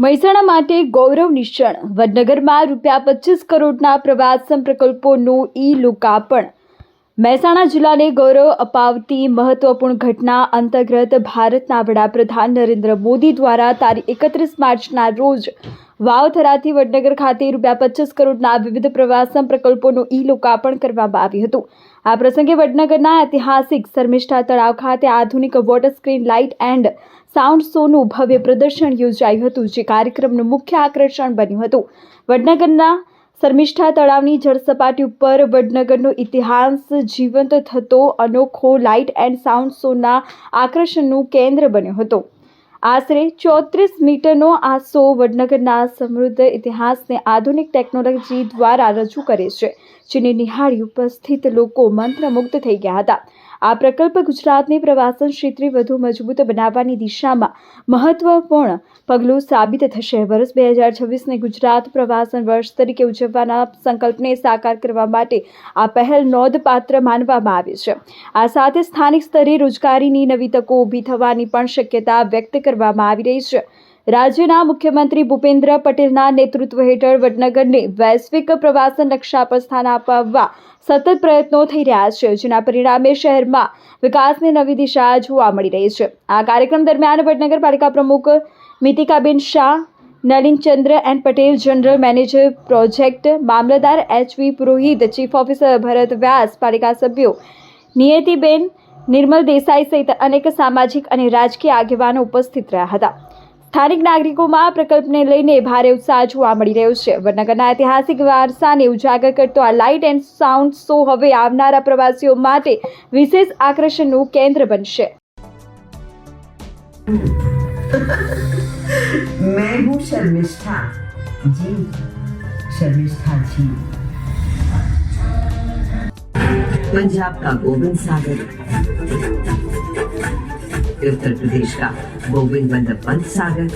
મહેસાણા માટે ગૌરવ નિશાન વડનગરમાં ₹25 કરોડના પ્રવાસન પ્રકલ્પોનું લોકાર્પણ। મહેસાણા જિલ્લાને ગૌરવ અપાવતી મહત્વપૂર્ણ ઘટના અંતર્ગત ભારતના વડાપ્રધાન નરેન્દ્ર મોદી દ્વારા તારીખ 31 માર્ચના રોજ વાવથરાથી વડનગર ખાતે ₹25 કરોડના વિવિધ પ્રવાસન પ્રકલ્પોનું લોકાર્પણ કરવામાં આવ્યું હતું। આ પ્રસંગે વડનગરના ઐતિહાસિક શર્મિષ્ઠા તળાવ ખાતે આધુનિક water screen light and sound શોનું ભવ્ય પ્રદર્શન યોજાયું હતું, જે કાર્યક્રમનું મુખ્ય આકર્ષણ બન્યું હતું। વડનગરના શર્મિષ્ઠા તળાવની જળસપાટી ઉપર વડનગરનો ઇતિહાસ જીવંત થતો અનોખો લાઇટ એન્ડ સાઉન્ડ શોના આકર્ષણનું કેન્દ્ર બન્યો હતો। આશરે 34 મીટરનો આ શો વડનગરના સમૃદ્ધ ઇતિહાસને આધુનિક ટેકનોલોજી દ્વારા રજૂ કરે છે, જેને નિહાળી ઉપસ્થિત લોકો મંત્રમુગ્ધ થઈ ગયા હતા। આ પ્રકલ્પ ગુજરાતને પ્રવાસન ક્ષેત્રે વધુ મજબૂત બનાવવાની દિશામાં મહત્વપૂર્ણ પગલું સાબિત થશે। વર્ષ 2026ને ગુજરાત પ્રવાસન વર્ષ તરીકે ઉજવવાના સંકલ્પને સાકાર કરવા માટે આ પહેલ નોંધપાત્ર માનવામાં આવે છે। આ સાથે સ્થાનિક સ્તરે રોજગારીની નવી તકો ઊભી થવાની પણ શક્યતા વ્યક્ત કરવામાં આવી રહી છે। રાજ્યના મુખ્યમંત્રી ભૂપેન્દ્ર પટેલના નેતૃત્વ હેઠળ વડનગરને વૈશ્વિક પ્રવાસન નકશા પર સ્થાન અપાવવા સતત પ્રયત્નો થઈ રહ્યા છે, જેના પરિણામે શહેરમાં વિકાસની નવી દિશા જોવા મળી રહી છે। આ કાર્યક્રમ દરમિયાન વડનગર પાલિકા પ્રમુખ Mitikaben Shah, Nalinchandra N Patel, general manager project, મામલતદાર HV Purohit, chief officer Bharat Vyas, પાલિકા સભ્યો નિયતિબેન, નિર્મલ દેસાઈ સહિત અનેક સામાજિક અને રાજકીય આગેવાનો ઉપસ્થિત રહ્યા હતા। સ્થાનિક નાગરિકોમાં પ્રકલ્પને લઈને ભારે ઉત્સાહ જોવા મળી રહ્યો છે। વડનગરના ઐતિહાસિક વારસાને ઉજાગર કરતો આ લાઇટ એન્ડ સાઉન્ડ શો હવે આવનારા પ્રવાસીઓ માટે વિશેષ આકર્ષણનું કેન્દ્ર બનશે। मैं हूँ शर्मिष्ठा जी, शर्मिष्ठा जी। पंजाब का गोविंद सागर, उत्तर प्रदेश का गोविंद बल्लभ पंत सागर,